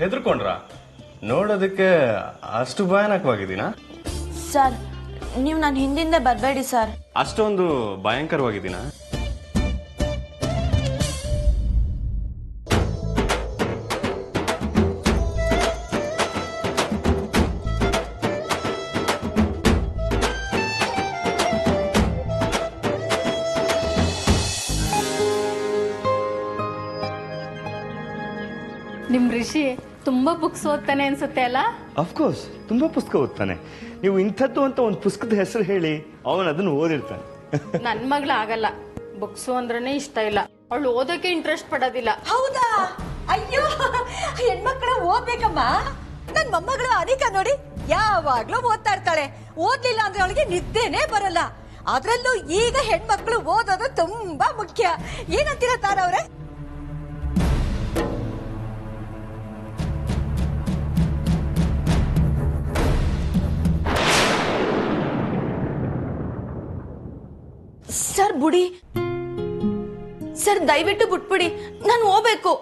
ಹೆದರ್ಕೊಂಡ್ರ? ನೋಡೋದಕ್ಕೆ ಅಷ್ಟು ಭಯಾನಕವಾಗಿದ್ದೀನಾ? ಸರ್, ನೀವು ನನ್ನ ಹಿಂದಿಂದ ಬರಬೇಡಿ ಸರ್. ಅಷ್ಟೊಂದು ಭಯಂಕರವಾಗಿದ್ದೀನಾ? ನಿಮ್ ಋಷಿ ತುಂಬಾ ಬುಕ್ಸ್ ಓದ್ತಾನೆ ಅನ್ಸುತ್ತೆ ಅಲ್ಲ? ಅಫ್ಕೋರ್ಸ್, ತುಂಬಾ ಪುಸ್ತಕ ಓದ್ತಾನೆ. ನೀವು ಇಂಥದ್ದು ಅಂತ ಒಂದು ಪುಸ್ತಕದ ಹೆಸರು ಹೇಳಿ, ಅವನು ಅದನ್ನು ಓದಿರ್ತಾನೆ. ನನ್ ಮಗ್ಳು ಆಗಲ್ಲ, ಬುಕ್ಸ್ ಅಂದ್ರೇನೆ ಇಷ್ಟ ಇಲ್ಲ. ಅವಳು ಓದೋಕೆ ಇಂಟ್ರೆಸ್ಟ್ ಪಡೋದಿಲ್ಲ. ಹೌದಾ? ಅಯ್ಯೋ, ಹೆಣ್ಮಕ್ಳು ಓದ್ಬೇಕಮ್ಮ. ನನ್ ಮೊಮ್ಮಗಳು ಅನಿಕಾ ನೋಡಿ, ಯಾವಾಗ್ಲೂ ಓದ್ತಾ ಇರ್ತಾಳೆ. ಓದ್ಲಿಲ್ಲ ಅಂದ್ರೆ ಅವಳಿಗೆ ನಿದ್ದೆನೆ ಬರಲ್ಲ. ಅದ್ರಲ್ಲೂ ಈಗ ಹೆಣ್ಮಕ್ಳು ಓದೋದು ತುಂಬಾ ಮುಖ್ಯ. ಏನಂತೀರ ತಾರವ್ರೆ? ಸರ್ ಬುಡಿ, ಸರ್ ದಯವಿಟ್ಟು ಬಿಟ್ಬಿಡಿ, ನಾನು ಹೋಗ್ಬೇಕು.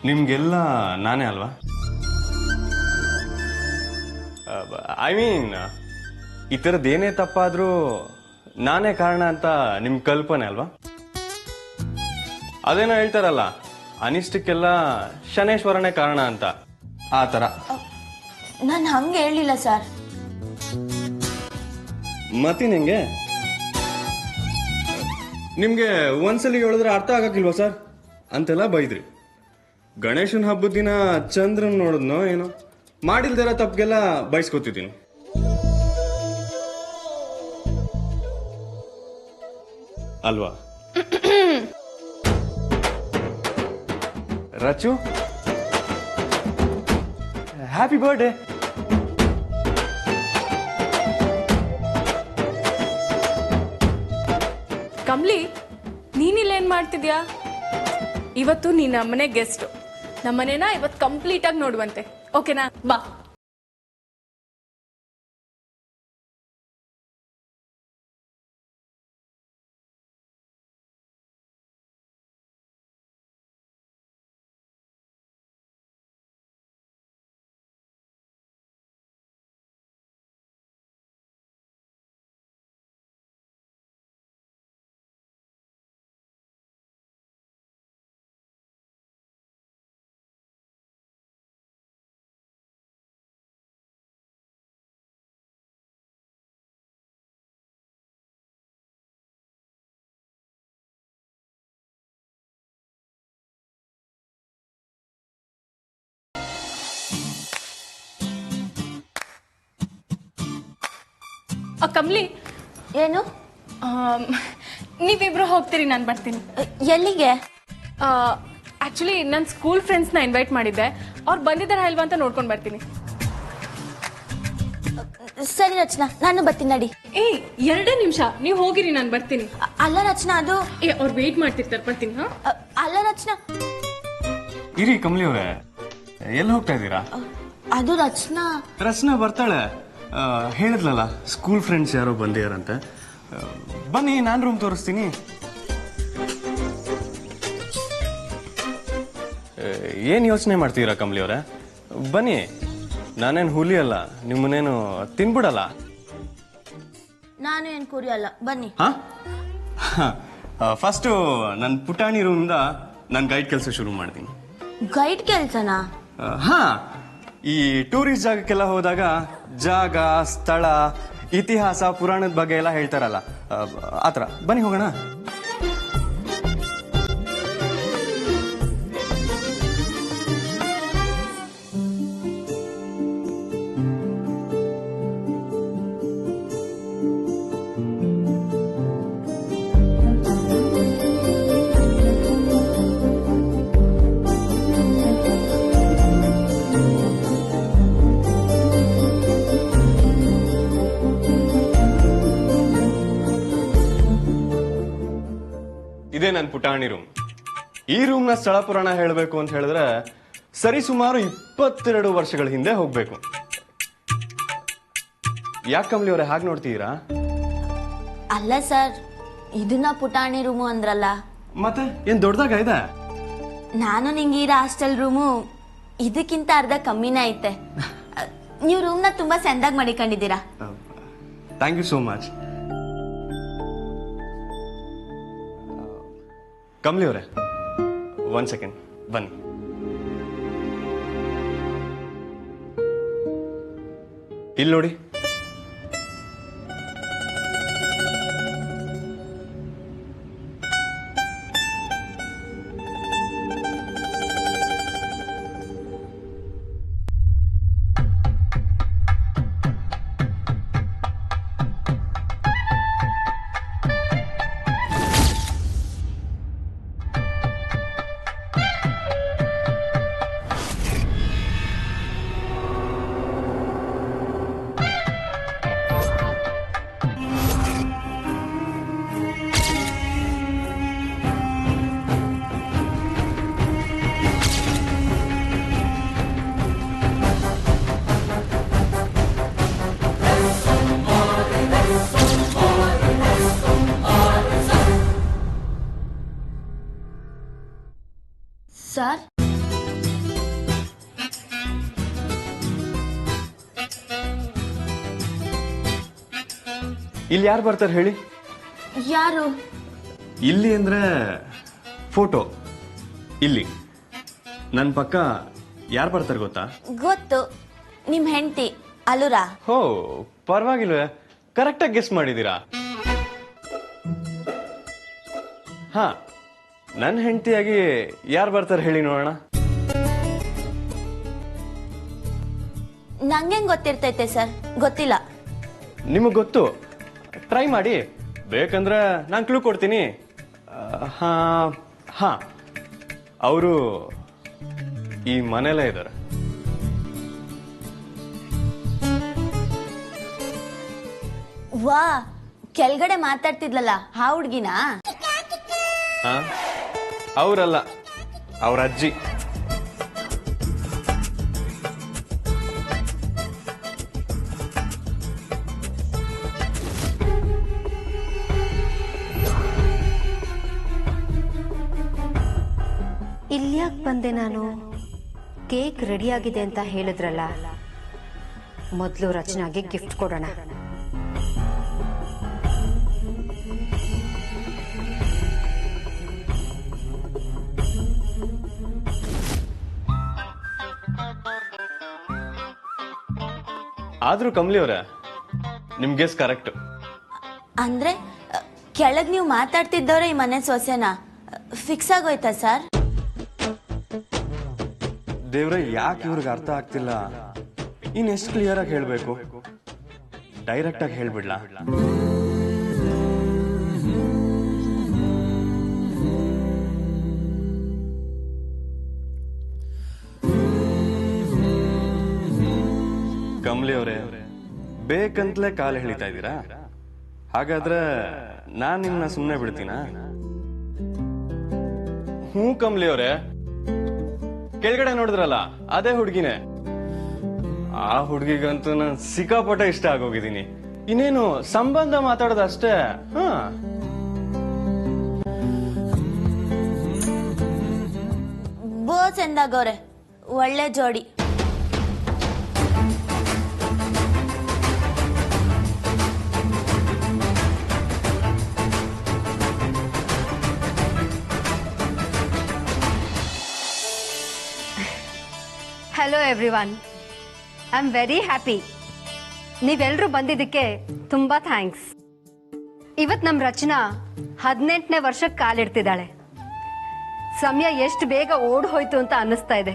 ನಿಮ್ಗೆಲ್ಲ ನಾನೇ ಅಲ್ವಾ? ಐ ಮೀನ್, ಈ ಥರದ್ದೇನೇ ತಪ್ಪಾದ್ರೂ ನಾನೇ ಕಾರಣ ಅಂತ ನಿಮ್ ಕಲ್ಪನೆ ಅಲ್ವಾ? ಅದೇನೋ ಹೇಳ್ತಾರಲ್ಲ, ಅನಿಷ್ಟಕ್ಕೆಲ್ಲ ಶನೇಶ್ವರನೇ ಕಾರಣ ಅಂತ, ಆ ಥರ. ನಾನು ಹಂಗೆ ಹೇಳಿಲ್ಲ ಸರ್. ಮತ್ತಿ ನಿಮ್ಗೆ ಒಂದ್ಸಲಿ ಹೇಳಿದ್ರೆ ಅರ್ಥ ಆಗಕ್ಕಿಲ್ವಾ ಸರ್ ಅಂತೆಲ್ಲ ಬೈದ್ರಿ. ಗಣೇಶನ ಹಬ್ಬದ ದಿನ ಚಂದ್ರನ್ ನೋಡಿದ್ನೋ ಏನೋ, ಮಾಡಿಲ್ದಿರೋ ತಪ್ಪಿಗೆಲ್ಲ ಬಯಸ್ಕೊತಿದ್ದೀನಿ. ಅಲ್ವಾ ರಚು? Happy birthday. ಕಮ್ಲಿ, ನೀನಿಲ್ಲೇನ್ ಮಾಡ್ತಿದ್ಯಾ? ಇವತ್ತು ನೀನ್ ನಮ್ಮನೆ ಗೆಸ್ಟ್. ನಮ್ಮನೇನ ಇವತ್ತು ಕಂಪ್ಲೀಟ್ ಆಗಿ ನೋಡುವಂತೆ, ಓಕೆನಾ? ಬಾ. ಕಮ್ಲಿ, ಏನು? ನೀವಿಬ್ರು ಹೋಗ್ತೀರಿ, ನಾನು ಬರ್ತೀನಿ. ಎಲ್ಲಿಗೆ? ಆಕ್ಚುಲಿ ನನ್ನ ಸ್ಕೂಲ್ ಫ್ರೆಂಡ್ಸ್ನ ಇನ್ವೈಟ್ ಮಾಡಿದ್ದೆ, ಅವ್ರು ಬಂದಿದ್ದಾರೆ ಅಲ್ವಾ ಅಂತ ನೋಡ್ಕೊಂಡು ಬರ್ತೀನಿ. ಸರಿ ರಚನಾ, ನಾನು ಬರ್ತೀನಿ ನಡಿ. ಏಯ್, 2 ನಿಮಿಷ, ನೀವು ಹೋಗಿರಿ, ನಾನು ಬರ್ತೀನಿ. ಅಲ್ಲ ರಚನಾ, ಅದು ಅವ್ರು ವೇಟ್ ಮಾಡ್ತಿರ್ತಾರೆ, ಬರ್ತೀನಿ. ಹಾ, ಅಲ್ಲ ರಚನಾ. ಇರಿ ಕಮಲಿ ಅವರೇ, ಎಲ್ಲಿ ಹೋಗ್ತಾ ಇದ್ದೀರಾ? ಅದು ರಚನಾ. ರಚನಾ ಬರ್ತಾಳೆ, ಹೇಳಿದ್ಲಲ್ಲ ಸ್ಕೂಲ್ ಫ್ರೆಂಡ್ಸ್ ಯಾರೋ ಬಂದಿಯಾರಂತೆ. ಬನ್ನಿ, ನಾನು ರೂಮ್ ತೋರಿಸ್ತೀನಿ. ಏನು ಯೋಚನೆ ಮಾಡ್ತೀರಾ ಕಮಲಿ ಅವರೇ? ಬನ್ನಿ, ನಾನೇನು ಹುಲಿ ಅಲ್ಲ, ನಿಮ್ಮನ್ನೇನು ತಿನ್ಬಿಡಲ್ಲ. ನಾನು ಏನು ಕುರಿಯಲ್ಲ, ಬನ್ನಿ. ಫಸ್ಟು ನನ್ನ ಪುಟಾಣಿ ರೂಮಿಂದ ನಾನು ಗೈಡ್ ಕೆಲಸ ಶುರು ಮಾಡ್ತೀನಿ. ಗೈಡ್ ಕೆಲಸನಾ? ಹಾ, ಈ ಟೂರಿಸ್ಟ್ ಜಾಗಕ್ಕೆಲ್ಲ ಹೋದಾಗ ಜಾಗ, ಸ್ಥಳ, ಇತಿಹಾಸ, ಪುರಾಣದ ಬಗ್ಗೆ ಎಲ್ಲ ಹೇಳ್ತಾರಲ್ಲ, ಆತರ. ಬನ್ನಿ ಹೋಗೋಣ. ಪುಟಾಣಿ ರೂಮ್. ಈ ರೂಮ್ನ ಸ್ಥಳ ಪುರಾಣ ಹೇಳಬೇಕು ಅಂತ ಹೇಳಿದ್ರೆ ಸರಿಸುಮಾರು 22 ವರ್ಷಗಳ ಹಿಂದೆ ಹೋಗ್ಬೇಕು. ಯಾಕೆ ಕಮಲಿ ಅವರೇ ಹಾಗೆ ನೋಡ್ತೀರಾ? ಅಲ್ಲ ಸರ್, ಇದನ್ನ ಪುಟಾಣಿ ರೂಮು ಅಂದ್ರಲ್ಲ, ಮತ್ತೆ ಏನ್ ದೊಡ್ಡದಾಗ ಇದೆ? ನಾನು ನಿಂಗಿರೋ ಹಾಸ್ಟೆಲ್ ರೂಮು ಇದಕ್ಕಿಂತ ಅರ್ಧ ಕಮ್ಮಿನೇ ಐತೆ. ನೀವು ರೂಮ್ನ ತುಂಬಾ ಚೆಂದಾಗಿ ಮಾಡಿಕೊಂಡಿದ್ದೀರಾ. Thank you so much. Kamali ಅವರೇ, 1 ಸೆಕೆಂಡ್ ಬನ್ನಿ. ಇಲ್ಲಿ ನೋಡಿ. ಸರ್, ಇಲ್ಲಿ ಯಾರು ಬರ್ತಾರೆ ಹೇಳಿ? ಯಾರು? ಇಲ್ಲಿ ಅಂದ್ರೆ ಫೋಟೋ. ಇಲ್ಲಿ ನನ್ನ ಪಕ್ಕ ಯಾರು ಬರ್ತಾರೆ ಗೊತ್ತಾ? ಗೊತ್ತು, ನಿಮ್ ಹೆಂಡತಿ ಅಲುರಾ. ಹೋ, ಪರವಾಗಿಲ್ವೇ, ಕರೆಕ್ಟಾಗಿ ಗೆಸ್ ಮಾಡಿದ್ದೀರಾ. ಹಾ, ನನ್ನ ಹೆಂಡತಿಯಾಗಿ ಯಾರು ಬರ್ತಾರೆ ಹೇಳಿ ನೋಡೋಣ. ನಂಗೇನ್ ಗೊತ್ತಿರ್ತೈತೆ ಸರ್? ಗೊತ್ತಿಲ್ಲ. ನಿಮಗೆ ಗೊತ್ತು, ಟ್ರೈ ಮಾಡಿ. ಬೇಕಂದ್ರೆ ನಾನು ಕ್ಲೂ ಕೊಡ್ತೀನಿ. ಹಾ ಹಾ, ಅವರು ಈ ಮನೆಯಲ್ಲೇ ಇದ್ದಾರೆ. ವಾ, ಕೆಳಗಡೆ ಮಾತಾಡ್ತಿದ್ಲಲ್ಲ ಆ ಹುಡ್ಗಿನಾ? ಹಾ, ಅವರಲ್ಲ, ಅವ್ರ ಅಜ್ಜಿ. ಇಲ್ಯಾಕೆ ಬಂದೆ ನಾನು? ಕೇಕ್ ರೆಡಿ ಆಗಿದೆ ಅಂತ ಹೇಳಿದ್ರಲ್ಲ, ಮೊದಲು ರಚನಾಗೆ ಗಿಫ್ಟ್ ಕೊಡೋಣ. ಆದ್ರೂ ಕಮಲಿ ಅವರೇ, ನಿಮ್ ಗೆಸ್ ಕರೆಕ್ಟ್. ಅಂದ್ರೆ ಕೆಳಗ್ ನೀವು ಮಾತಾಡ್ತಿದ್ದವ್ರೆ ಈ ಮನೆ ಸೊಸೆನಾ? Fix ಆಗೋಯ್ತಾ sir? ದೇವ್ರೆ, ಯಾಕೆ ಇವ್ರಿಗೆ ಅರ್ಥ ಆಗ್ತಿಲ್ಲ? ಇನ್ನೆಷ್ಟು ಕ್ಲಿಯರ್ ಆಗಿ ಹೇಳ್ಬೇಕು? ಡೈರೆಕ್ಟ್ ಆಗಿ ಹೇಳ್ಬಿಡ್ಲಾ? ಕಮಲಿ ಅವರೇ, ಬೇಕಂತಲೇ ಕಾಲು ಎಳಿತಾ ಇದ್ದೀರಾ? ಹಾಗಾದ್ರೆ ನಾನ್ ನಿಮ್ನ ಸುಮ್ಮನೆ ಬಿಡ್ತೀನಾ? ಹ್ಞೂ ಕಮಲಿ ಅವರೇ, ಕೆಳಗಡೆ ನೋಡಿದ್ರಲ್ಲ ಅದೇ ಹುಡುಗಿನೇ. ಆ ಹುಡುಗಿಗಂತೂ ನಾನು ಸಿಕ್ಕಾಪಟ್ಟೆ ಇಷ್ಟ ಆಗೋಗಿದ್ದೀನಿ. ಇನ್ನೇನು ಸಂಬಂಧ ಮಾತಾಡೋದಷ್ಟೇ. ಹಾ, ಬೋ ಚಂದಾಗವ್ರೆ, ಒಳ್ಳೆ ಜೋಡಿ. Hello everyone, I am very happy. ನೀವೆಲ್ಲರೂ ಬಂದಿದ್ದಕ್ಕೆ ತುಂಬಾ ಥ್ಯಾಂಕ್ಸ್. ಇವತ್ತು ನಮ್ಮ ರಚನಾ 18ನೇ ವರ್ಷಕ್ಕೆ ಕಾಲಿಡ್ತಿದ್ದಾಳೆ. ಸಮಯ ಎಷ್ಟು ಬೇಗ ಓಡ್ ಹೋಯ್ತು ಅಂತ ಅನ್ನಿಸ್ತಾ ಇದೆ.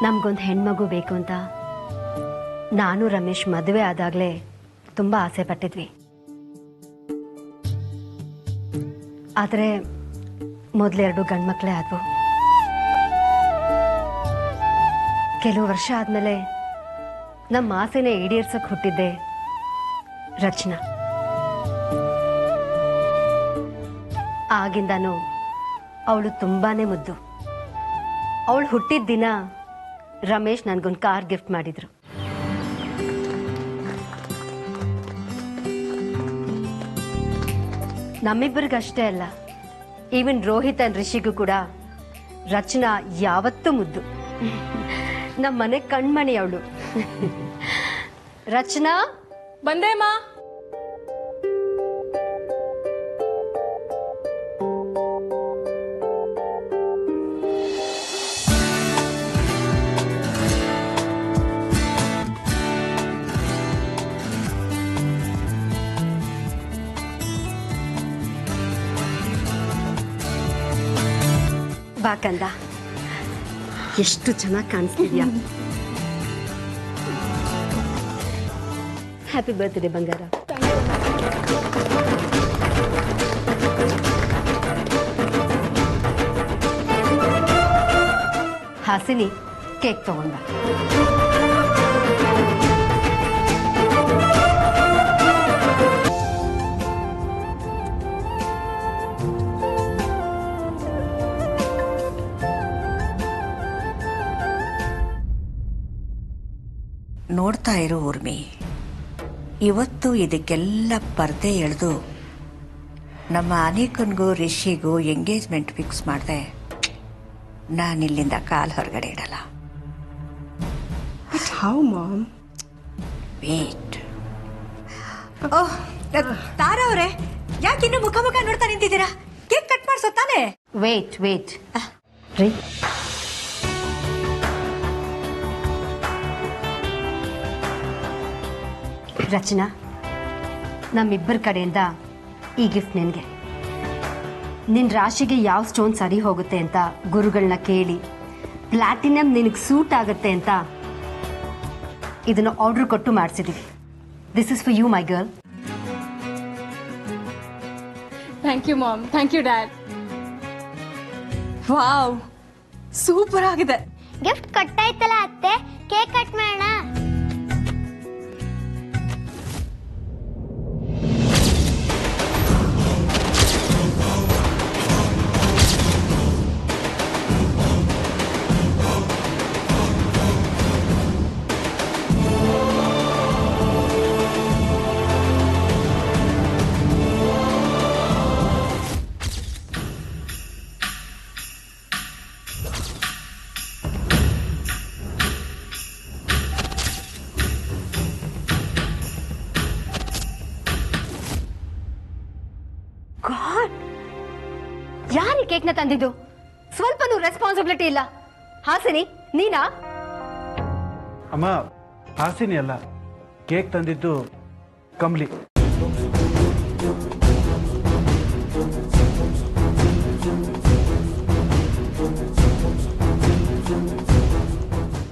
ನಮ್ಗೊಂದು ಹೆಣ್ಮಗು ಬೇಕು ಅಂತ ನಾನು ರಮೇಶ್ ಮದುವೆ ಆದಾಗಲೇ ತುಂಬಾ ಆಸೆ ಪಟ್ಟಿದ್ವಿ. ಆದರೆ ಮೊದಲೆರಡು ಗಂಡ್ಮಕ್ಳೇ ಆದ್ವು. ಕೆಲವು ವರ್ಷ ಆದ್ಮೇಲೆ ನಮ್ಮ ಆಸೆನೇ ಈಡೇರ್ಸಕ್ ಹುಟ್ಟಿದ್ದೆ ರಚನಾ. ಆಗಿಂದನೂ ಅವಳು ತುಂಬಾನೇ ಮುದ್ದು. ಅವಳು ಹುಟ್ಟಿದ ದಿನ ರಮೇಶ್ ನನಗೊಂದು ಕಾರ್ ಗಿಫ್ಟ್ ಮಾಡಿದ್ರು. ನಮ್ಮಿಬ್ಬರಿಗಷ್ಟೇ ಅಲ್ಲ, ಈವನ್ ರೋಹಿತ್ ಅಂಡ್ ರಿಷಿಗೂ ಕೂಡ ರಚನಾ ಯಾವತ್ತೂ ಮುದ್ದು. ನಮ್ಮ ಮನೆ ಕಣ್ಮಣಿ ಅವಳು. ರಚನಾ, ಬಂದೆ ಮಾ. ಬಾಕಂದ, ಎಷ್ಟು ಚೆನ್ನಾಗಿ ಕಾಣಿಸ್ತಿದ್ಯಾ. ಹ್ಯಾಪಿ ಬರ್ತ್ಡೇ ಬಂಗಾರ. ಹಾಸಿನಿ, ಕೇಕ್ ತಗೊಂಡ. ನೋಡ್ತಾ ಇರು ಊರ್ಮಿ, ಇವತ್ತು ಇದಕ್ಕೆಲ್ಲ ಪರ್ದೆ ಎಳೆದು ನಮ್ಮ ಅನೇಕನ್ಗೂ ರಿಷಿಗೂ ಎಂಗೇಜ್ಮೆಂಟ್ ಫಿಕ್ಸ್ ಮಾಡಿದೆ. ನಾನಿಲ್ಲಿಂದ ಕಾಲು ಹೊರಗಡೆ ಇಡಲ್ಲ. How, Mom? ವೇಟ್. ಓಹ್, ತಾರಾ ಅವರೇ, ಯಾಕಿನ್ನು ಮುಖ ಮುಖ ನೋಡ್ತಾ ನಿಂತಿದ್ದೀರಾ? ಕೇಕ್ ಕಟ್ ಮಾಡಿಸೋ ತಾನೆ? ವೇಟ್ ವೇಟ್ ರೀ, ರಚನಾ, ನಮ್ಮಿಬ್ಬರ ಕಡೆಯಿಂದ ಈ ಗಿಫ್ಟ್ ನಿನಗೆ. ನಿನ್ನ ರಾಶಿಗೆ ಯಾವ ಸ್ಟೋನ್ ಸರಿ ಹೋಗುತ್ತೆ ಅಂತ ಗುರುಗಳನ್ನ ಕೇಳಿ ಪ್ಲಾಟಿನಮ್ ನಿನಗೆ ಸೂಟ್ ಆಗುತ್ತೆ ಅಂತ ಇದನ್ನು ಆರ್ಡರ್ ಕೊಟ್ಟು ಮಾಡಿಸಿದ್ದೀವಿ. This is for you my girl. Thank you mom. Thank you dad. Wow, super ಆಗಿದೆ. ಗಿಫ್ಟ್ ಕಟ್ಟಾಯ್ತಲ್ಲ ಅತ್ತೆ, ಕೇಕ್ ಕಟ್ ಮಾಡೋಣ. ಗಾಡ್, ಯಾರು ಕೇಕ್ನ ತಂದಿದ್ದು? ಸ್ವಲ್ಪನೂ ರೆಸ್ಪಾನ್ಸಿಬಿಲಿಟಿ ಇಲ್ಲ. ಹಾಸಿನಿ, ನೀನಾ? ಅಮ್ಮ, ಹಾಸಿನಿ ಅಲ್ಲ, ಕೇಕ್ ತಂದಿದ್ದು ಕಮ್ಲಿ.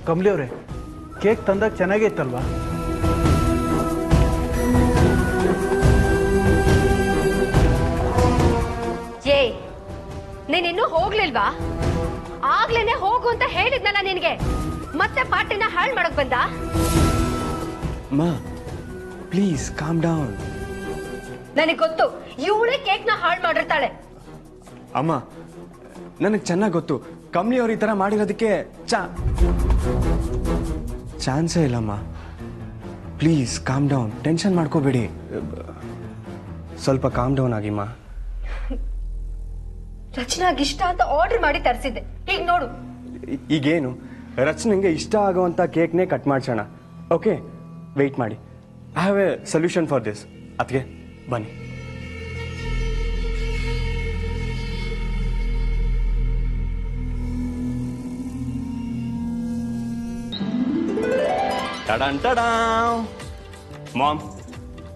ಕಮ್ಲಿ ಅವರೇ, ಕೇಕ್ ತಂದಾಗ ಚೆನ್ನಾಗೇ ಇತ್ತಲ್ವಾ? ಏ, ನೀನಿನ್ನೂ ಹೋಗ್ಲಿಲ್ವಾ? ಆಗ್ಲೇನೆ ಹೋಗು ಅಂತ ಹೇಳಿದ್ನಲ್ಲ ನಿನಗೆ. ಮತ್ತೆ ಪಾರ್ಟಿನ ಹಾಳು ಮಾಡಕ್ ಬಂದ? ಮಾ, ಪ್ಲೀಸ್ ಕಾಮ್ ಡೌನ್. ನನಗೆ ಗೊತ್ತು, ಇವಳೇ ಕೇಕ್ನ ಹಾಳು ಮಾಡಿರ್ತಾಳೆ. ಅಮ್ಮ, ನನಗೆ ಚೆನ್ನಾಗಿ ಗೊತ್ತು, ಕಮ್ಲಿ ಅವ್ರು ಈ ಥರ ಮಾಡಿರೋದಕ್ಕೆ ಚಾನ್ಸೇ ಇಲ್ಲಮ್ಮ. ಪ್ಲೀಸ್ ಕಾಮ್ ಡೌನ್, ಟೆನ್ಷನ್ ಮಾಡ್ಕೋಬೇಡಿ. ಸ್ವಲ್ಪ ಕಾಮ್ ಡೌನ್ ಆಗಿಮ್ಮ. ರಚನಾಗಿಷ್ಟ ಅಂತ ಆರ್ಡರ್ ಮಾಡಿ ತರಿಸಿದ್ದೆ, ಈಗ ನೋಡು. ಈಗೇನು, ರಚನೆಗೆ ಇಷ್ಟ ಆಗುವಂಥ ಕೇಕ್ನೇ ಕಟ್ ಮಾಡಿಸೋಣ. ಓಕೆ, ವೆಯ್ಟ್ ಮಾಡಿ. I have A solution for this. ಅದಕ್ಕೆ ಬನ್ನಿ. ಮಾಮ್,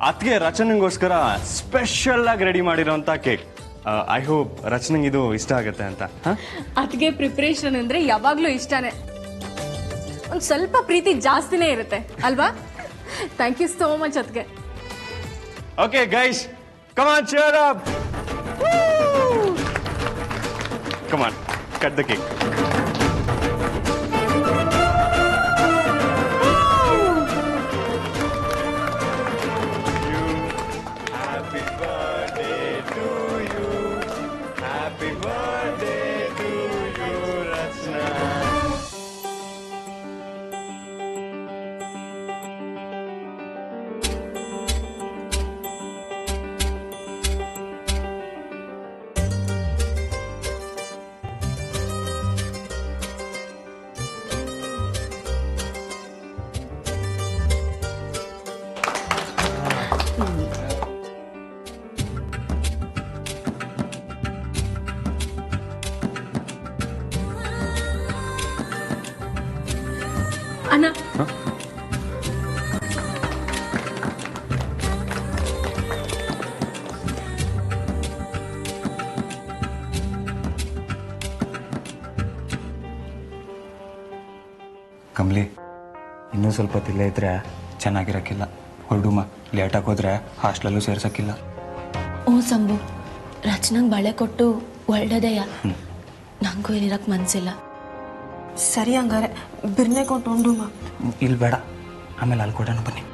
ಅದಕ್ಕೆ ರಚನೆಗೋಸ್ಕರ ಸ್ಪೆಷಲ್ ಆಗಿ ರೆಡಿ ಮಾಡಿರೋಂಥ ಕೇಕ್. ಐ ಹೋಪ್ ರಚನೆಗೆ ಇದು ಇಷ್ಟ ಆಗುತ್ತೆ ಅಂತ. ಅದಕ್ಕೆ ಪ್ರಿಪ್ರೇಷನ್ ಅಂದ್ರೆ ಯಾವಾಗ್ಲೂ ಇಷ್ಟನೇ. ಒಂದ್ ಸ್ವಲ್ಪ ಪ್ರೀತಿ ಜಾಸ್ತಿನೇ ಇರುತ್ತೆ ಅಲ್ವಾ? ಥ್ಯಾಂಕ್ ಯು ಸೋ ಮಚ್ ಅದಕ್ಕೆ. Okay guys, come on, cheer up. Come on, cut the cake. ಅಣ್ಣ ಕಮ್ಲಿ ಇನ್ನೂ ಸ್ವಲ್ಪ ತಿಲ್ಲೇ ಇದ್ರೆ ಚೆನ್ನಾಗಿರಕ್ಕಿಲ್ಲ. ಹೊರಡುಮ, ಲೇಟಾಗಿ ಹೋದ್ರೆ ಹಾಸ್ಟೆಲಲ್ಲೂ ಸೇರ್ಸಕ್ಕಿಲ್ಲ. ಓ ಸಂಭು, ರಚನಾಗ್ ಬಳೆ ಕೊಟ್ಟು ಒಳ್ಳೆದೆಯ. ನಂಗೂ ಇಲ್ಲಿರಕ್ ಮನ್ಸಿಲ್ಲ. ಸರಿ ಹಂಗಾರೆ ಬಿರ್ನೆ ಕೊಟ್ಟು ಇಲ್ಲಿ ಬೇಡ, ಆಮೇಲೆ ಅಲ್ಲಿ ಕೊಡೋಣ ಬನ್ನಿ.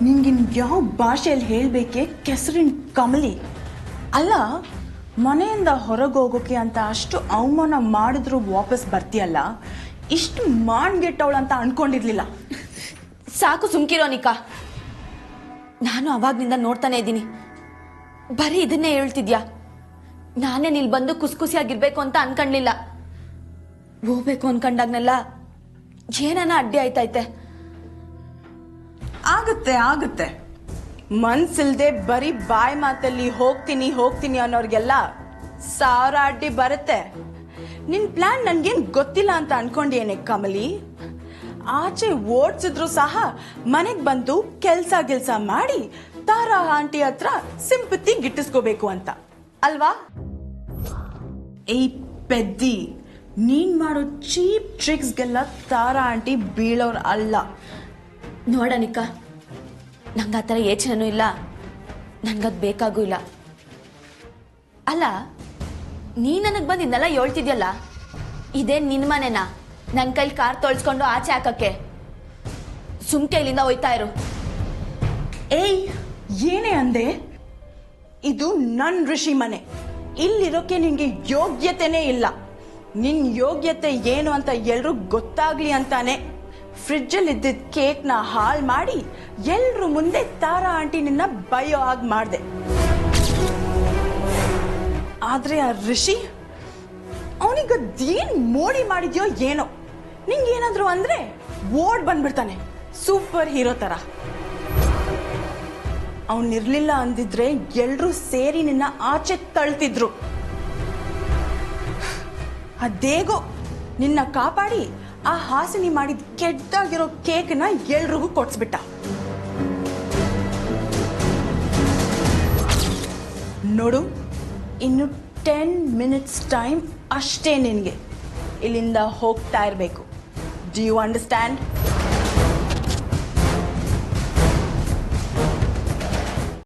ನಿನ್ಗಿನ್ ಯಾವ ಭಾಷೆಯಲ್ಲಿ ಹೇಳಬೇಕೆ ಕೆಸರಿನ ಕಮಲಿ ಅಲ್ಲ. ಮನೆಯಿಂದ ಹೊರಗೆ ಹೋಗೋಕೆ ಅಂತ ಅಷ್ಟು ಅವಮಾನ ಮಾಡಿದ್ರು ವಾಪಸ್ ಬರ್ತೀಯಲ್ಲ, ಇಷ್ಟು ಮಾಡ್ಗೆಟ್ಟವಳು ಅಂತ ಅನ್ಕೊಂಡಿರ್ಲಿಲ್ಲ. ಸಾಕು ಸುಮ್ಕಿರೋ ನಿಕಾ. ನಾನು ಅವಾಗ್ನಿಂದ ನೋಡ್ತಾನೆ ಇದ್ದೀನಿ, ಬರೀ ಇದನ್ನೇ ಹೇಳ್ತಿದ್ಯಾ. ನಾನೇ ಇಲ್ಲಿ ಬಂದು ಕುಸ್ಕುಸಿಯಾಗಿರ್ಬೇಕು ಅಂತ ಅನ್ಕೊಂಡ್ಲಿಲ್ಲ. ಹೋಗ್ಬೇಕು ಅನ್ಕೊಂಡಾಗ್ನೆಲ್ಲ ಏನಾನ ಅಡ್ಡಿ ಆಯ್ತೈತೆ. ಆಗುತ್ತೆ ಆಗುತ್ತೆ, ಮನ್ಸಿಲ್ದೆ ಬರೀ ಬಾಯಿ ಮಾತಲ್ಲಿ ಹೋಗ್ತೀನಿ ಹೋಗ್ತೀನಿ ಅನ್ನೋರ್ಗೆಲ್ಲ ಸಾವಿರ ಅಡ್ಡಿ ಬರುತ್ತೆ. ನಿನ್ ಪ್ಲಾನ್ ನನ್ಗೇನ್ ಗೊತ್ತಿಲ್ಲ ಅಂತ ಅನ್ಕೊಂಡೇನೆ ಕಮಲಿ. ಆಚೆ ಓಡ್ಸಿದ್ರು ಸಹ ಮನೆಗ್ ಬಂದು ಕೆಲ್ಸ ಮಾಡಿ ತಾರಾ ಆಂಟಿ ಹತ್ರ ಸಿಂಪತಿ ಗಿಟ್ಟಿಸ್ಕೋಬೇಕು ಅಂತ ಅಲ್ವಾ? ಏಯ್ ಪೆದ್ದಿ, ನೀನ್ ಮಾಡೋ ಚೀಪ್ ಟ್ರಿಕ್ಸ್ಗೆಲ್ಲ ತಾರಾ ಆಂಟಿ ಬೀಳೋರ್ ಅಲ್ಲ. ನೋಡನಿಕ, ನಂಗೆ ಆ ಥರ ಯೋಚನೆನೂ ಇಲ್ಲ, ನನ್ಗದು ಬೇಕಾಗೂ ಇಲ್ಲ. ಅಲ್ಲ, ನೀ ನನಗೆ ಬಂದು ಇದನ್ನೆಲ್ಲ ಹೇಳ್ತಿದ್ಯಲ್ಲ, ಇದೇ ನಿನ್ನ ಮನೆನಾ ನನ್ನ ಕೈಲಿ ಕಾರ್ ತೊಳ್ಸ್ಕೊಂಡು ಆಚೆ ಹಾಕಕ್ಕೆ? ಸುಮ್ಕೆ ಇಲ್ಲಿಂದ ಹೋಯ್ತಾ ಇರು. ಏಯ್, ಏನೇ ಅಂದೆ? ಇದು ನನ್ ಋಷಿ ಮನೆ. ಇಲ್ಲಿರೋಕೆ ನಿನ್ಗೆ ಯೋಗ್ಯತೆನೇ ಇಲ್ಲ. ನಿನ್ ಯೋಗ್ಯತೆ ಏನು ಅಂತ ಎಲ್ರೂ ಗೊತ್ತಾಗ್ಲಿ ಅಂತಾನೆ ಫ್ರಿಡ್ಜಲ್ಲಿ ಇದ್ದಿದ್ದ ಕೇಕ್ನ ಹಾಳು ಮಾಡಿ ಎಲ್ರು ಮುಂದೆ ತಾರಾ ಆಂಟಿ ನಿನ್ನ ಬಯೋ ಆಗಿ ಮಾಡ್ದೆ. ಆದ್ರೆ ಆ ಋಷಿ ಅವನಿಗದೇನ್ ಮೋಡಿ ಮಾಡಿದ್ಯೋ ಏನೋ, ನಿಂಗೇನಾದ್ರು ಅಂದ್ರೆ ಓಡ್ ಬಂದ್ಬಿಡ್ತಾನೆ ಸೂಪರ್ ಹೀರೋ ತರ. ಅವನಿರ್ಲಿಲ್ಲ ಅಂದಿದ್ರೆ ಎಲ್ರೂ ಸೇರಿ ನಿನ್ನ ಆಚೆ ತಳ್ತಿದ್ರು. ಅದೇಗೋ ನಿನ್ನ ಕಾಪಾಡಿ ಆ ಹಾಸಿನಿ ಮಾಡಿದ ಕೆಟ್ಟಾಗಿರೋ ಕೇಕ್ನ ಎಲ್ರಿಗೂ ಕೊಡ್ಸ್ಬಿಟ್ಟ. ನೋಡು, ಇನ್ನು 10 minutes ಟೈಮ್ ಅಷ್ಟೇ ನಿನ್ಗೆ. ಇಲ್ಲಿಂದ ಹೋಗ್ತಾ ಇರ್ಬೇಕು. Do you understand?